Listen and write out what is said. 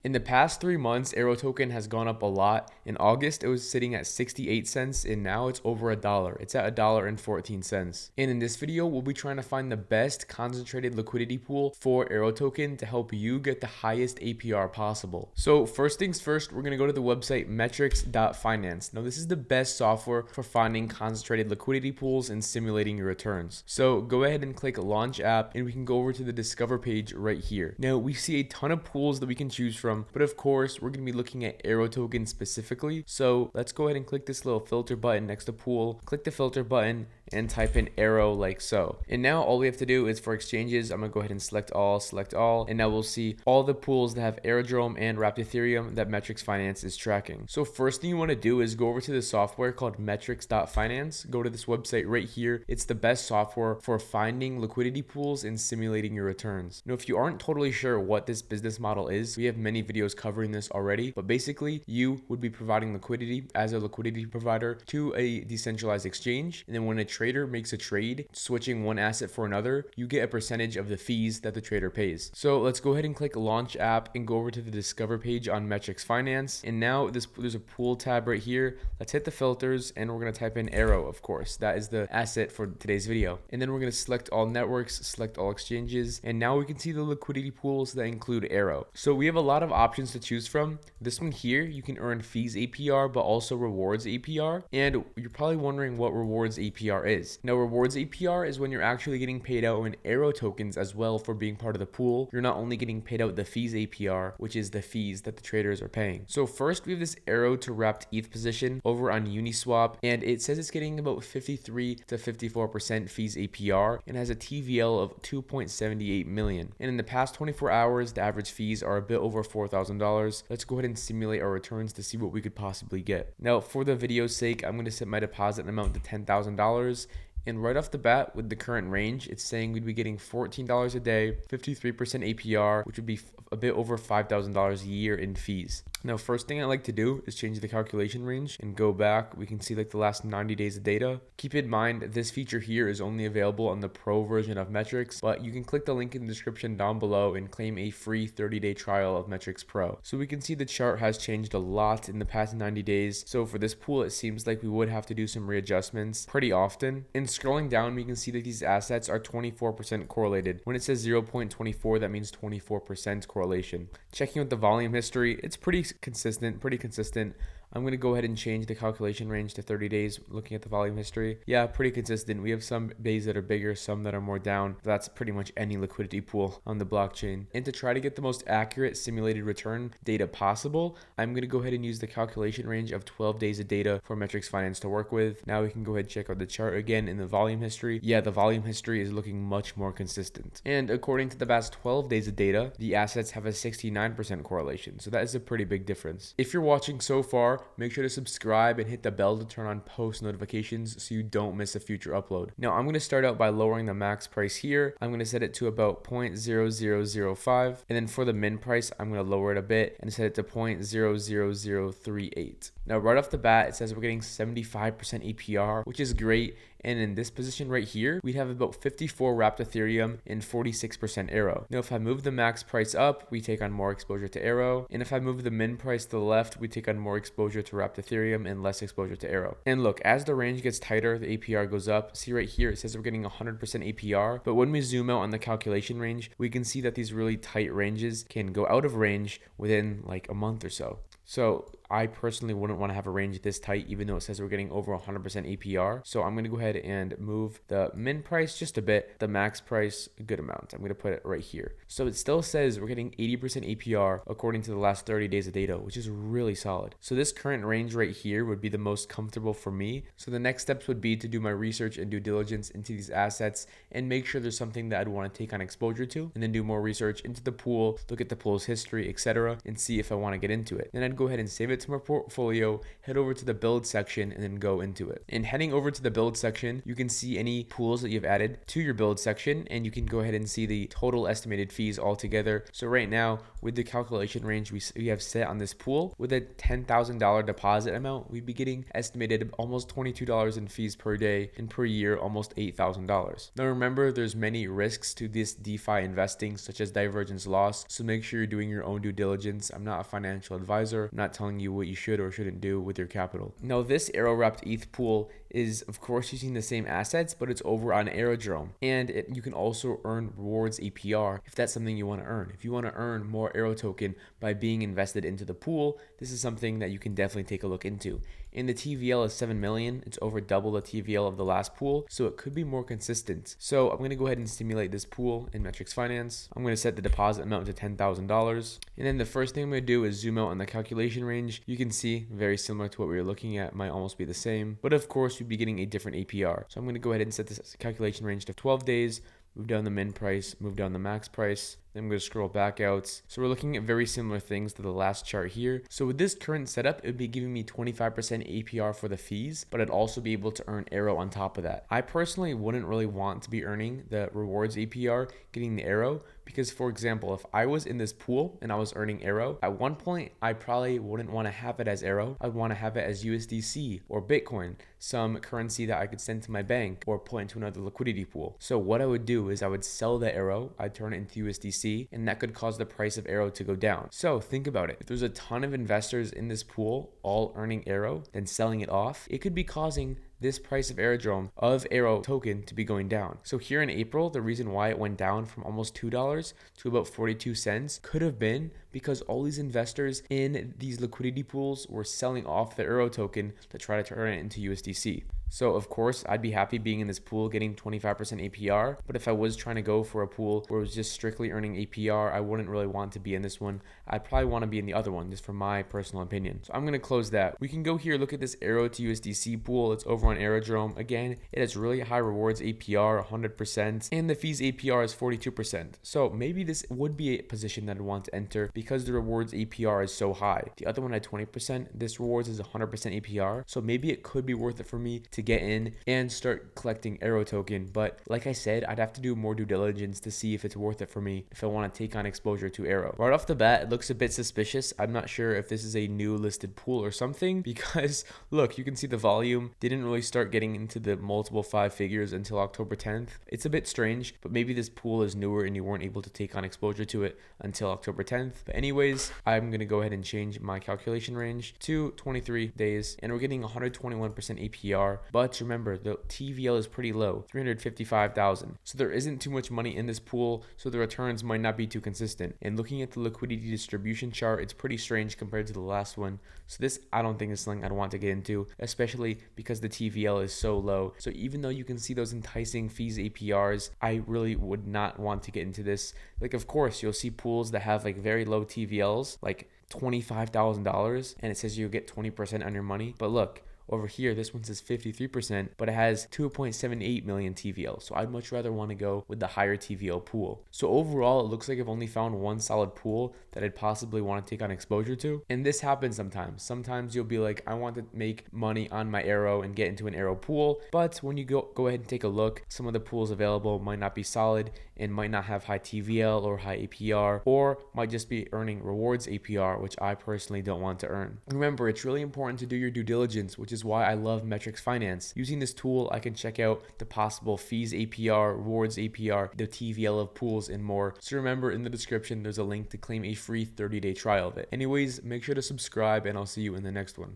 In the past 3 months, AERO Token has gone up a lot. In August, it was sitting at 68 cents, and now it's over $1. It's at $1.14. And in this video, we'll be trying to find the best concentrated liquidity pool for AERO Token to help you get the highest APR possible. So first things first, we're going to go to the website metrics.finance. Now, this is the best software for finding concentrated liquidity pools and simulating your returns. So go ahead and click Launch App, and we can go over to the Discover page right here. Now, we see a ton of pools that we can choose from, but of course we're going to be looking at AERO Token specifically. So let's go ahead and click this little filter button next to pool, click the filter button and type in AERO like so. And now all we have to do is for exchanges, I'm gonna go ahead and select all, and now we'll see all the pools that have Aerodrome and Wrapped Ethereum that Metrics Finance is tracking. So first thing you want to do is go over to the software called metrics.finance. Go to this website right here. It's the best software for finding liquidity pools and simulating your returns. Now, if you aren't totally sure what this business model is, we have many videos covering this already, but basically you would be providing liquidity as a liquidity provider to a decentralized exchange, and then when a trader makes a trade switching one asset for another, you get a percentage of the fees that the trader pays. So let's go ahead and click Launch App and go over to the Discover page on Metrics Finance, and now there's a pool tab right here. Let's hit the filters and we're going to type in AERO. Of course, that is the asset for today's video, and then we're going to select all networks, select all exchanges, and now we can see the liquidity pools that include AERO. So we have a lot of options to choose from. This one here, you can earn fees APR but also rewards APR, and you're probably wondering what rewards APR is. Now, rewards APR is when you're actually getting paid out in AERO tokens as well for being part of the pool. You're not only getting paid out the fees APR, which is the fees that the traders are paying. So first we have this AERO to wrapped ETH position over on Uniswap, and it says it's getting about 53 to 54% fees APR and has a TVL of 2.78 million. And in the past 24 hours, the average fees are a bit over $4,000. Let's go ahead and simulate our returns to see what we could possibly get. Now, for the video's sake, I'm going to set my deposit amount to $10,000. And right off the bat, with the current range, it's saying we'd be getting $14 a day, 53% APR, which would be a bit over $5,000 a year in fees. Now, first thing I like to do is change the calculation range and go back. We can see like the last 90 days of data. Keep in mind, this feature here is only available on the pro version of Metrics, but you can click the link in the description down below and claim a free 30-day trial of Metrics Pro. So we can see the chart has changed a lot in the past 90 days. So for this pool, it seems like we would have to do some readjustments pretty often. And scrolling down, we can see that these assets are 24% correlated. When it says 0.24, that means 24% correlation. Checking out the volume history, it's pretty consistent. I'm going to go ahead and change the calculation range to 30 days looking at the volume history. Yeah, pretty consistent. We have some days that are bigger, some that are more down. That's pretty much any liquidity pool on the blockchain. And to try to get the most accurate simulated return data possible, I'm going to go ahead and use the calculation range of 12 days of data for Metrics Finance to work with. Now we can go ahead and check out the chart again in the volume history. Yeah, the volume history is looking much more consistent. And according to the past 12 days of data, the assets have a 69% correlation. So that is a pretty big difference. If you're watching so far, make sure to subscribe and hit the bell to turn on post notifications so you don't miss a future upload. Now, I'm going to start out by lowering the max price here. I'm going to set it to about 0.0005. And then for the min price, I'm going to lower it a bit and set it to 0.00038. Now, right off the bat, it says we're getting 75% APR, which is great. And in this position right here, we'd have about 54 wrapped Ethereum and 46% AERO. Now, if I move the max price up, we take on more exposure to AERO. And if I move the min price to the left, we take on more exposure to wrapped Ethereum and less exposure to AERO. And look, as the range gets tighter, the APR goes up. See right here, it says we're getting 100% APR. But when we zoom out on the calculation range, we can see that these really tight ranges can go out of range within like a month or so. So I personally wouldn't want to have a range this tight, even though it says we're getting over 100% APR. So I'm going to go ahead and move the min price just a bit, the max price a good amount. I'm going to put it right here. So it still says we're getting 80% APR according to the last 30 days of data, which is really solid. So this current range right here would be the most comfortable for me. So the next steps would be to do my research and due diligence into these assets and make sure there's something that I'd want to take on exposure to, and then do more research into the pool, look at the pool's history, etc., and see if I want to get into it. Then I'd go ahead and save it it to my portfolio, head over to the build section, and then go into it. And heading over to the build section, you can see any pools that you've added to your build section, and you can go ahead and see the total estimated fees altogether. So right now, with the calculation range we have set on this pool, with a $10,000 deposit amount, we'd be getting estimated almost $22 in fees per day, and per year almost $8,000. Now remember, there's many risks to this DeFi investing, such as divergence loss, so make sure you're doing your own due diligence. I'm not a financial advisor. I'm not telling you what you should or shouldn't do with your capital. Now this AERO wrapped ETH pool is of course using the same assets, but it's over on Aerodrome, and you can also earn rewards APR if that's something you want to earn. If you want to earn more AERO token by being invested into the pool, this is something that you can definitely take a look into. And the TVL is 7 million. It's over double the TVL of the last pool, so it could be more consistent. So I'm going to go ahead and simulate this pool in Metrics Finance. I'm going to set the deposit amount to $10,000. And then the first thing I'm going to do is zoom out on the calculation range. You can see very similar to what we were looking at, might almost be the same, but of course we'd be getting a different APR. So I'm going to go ahead and set this calculation range to 12 days, move down the min price, move down the max price. Then I'm going to scroll back out. So we're looking at very similar things to the last chart here. So with this current setup, it would be giving me 25% APR for the fees, but I'd also be able to earn AERO on top of that. I personally wouldn't really want to be earning the rewards APR, getting the AERO, because for example, if I was in this pool and I was earning AERO, at one point I probably wouldn't want to have it as AERO. I'd want to have it as USDC or Bitcoin, some currency that I could send to my bank or put into another liquidity pool. So what I would do is I would sell the AERO, I'd turn it into USDC, and that could cause the price of AERO to go down. So think about it. If there's a ton of investors in this pool all earning AERO, then selling it off, it could be causing this price of AERO token to be going down. So here in April, the reason why it went down from almost $2 to about 42 cents could have been because all these investors in these liquidity pools were selling off the AERO token to try to turn it into USDC. So of course, I'd be happy being in this pool getting 25% APR, but if I was trying to go for a pool where it was just strictly earning APR, I wouldn't really want to be in this one. I'd probably want to be in the other one, just from my personal opinion. So I'm going to close that. We can go here, look at this AERO to USDC pool. It's over on Aerodrome. Again, it has really high rewards APR, 100%, and the fees APR is 42%. So maybe this would be a position that I'd want to enter because the rewards APR is so high. The other one had 20%. This rewards is 100% APR. So maybe it could be worth it for me to get in and start collecting AERO token. But like I said, I'd have to do more due diligence to see if it's worth it for me if I want to take on exposure to AERO. Right off the bat, it looks a bit suspicious. I'm not sure if this is a new listed pool or something because look, you can see the volume didn't really start getting into the multiple 5 figures until October 10th. It's a bit strange, but maybe this pool is newer and you weren't able to take on exposure to it until October 10th. But anyways, I'm going to go ahead and change my calculation range to 23 days, and we're getting 121% APR. But remember, the TVL is pretty low, 355,000. So there isn't too much money in this pool, so the returns might not be too consistent. And looking at the liquidity distribution chart, it's pretty strange compared to the last one. So this, I don't think is something I'd want to get into, especially because the TVL is so low. So even though you can see those enticing fees APRs, I really would not want to get into this. Like, of course, you'll see pools that have like very low TVLs, like $25,000, and it says you'll get 20% on your money. But look, over here, this one says 53%, but it has 2.78 million TVL. So I'd much rather want to go with the higher TVL pool. So overall, it looks like I've only found one solid pool that I'd possibly want to take on exposure to. And this happens sometimes. Sometimes you'll be like, I want to make money on my AERO and get into an AERO pool. But when you go ahead and take a look, some of the pools available might not be solid and might not have high TVL or high APR, or might just be earning rewards APR, which I personally don't want to earn. Remember, it's really important to do your due diligence, which is why I love Metrics Finance. Using this tool, I can check out the possible fees APR, rewards APR, the TVL of pools, and more. So remember, in the description, there's a link to claim a free 30-day trial of it. Anyways, make sure to subscribe, and I'll see you in the next one.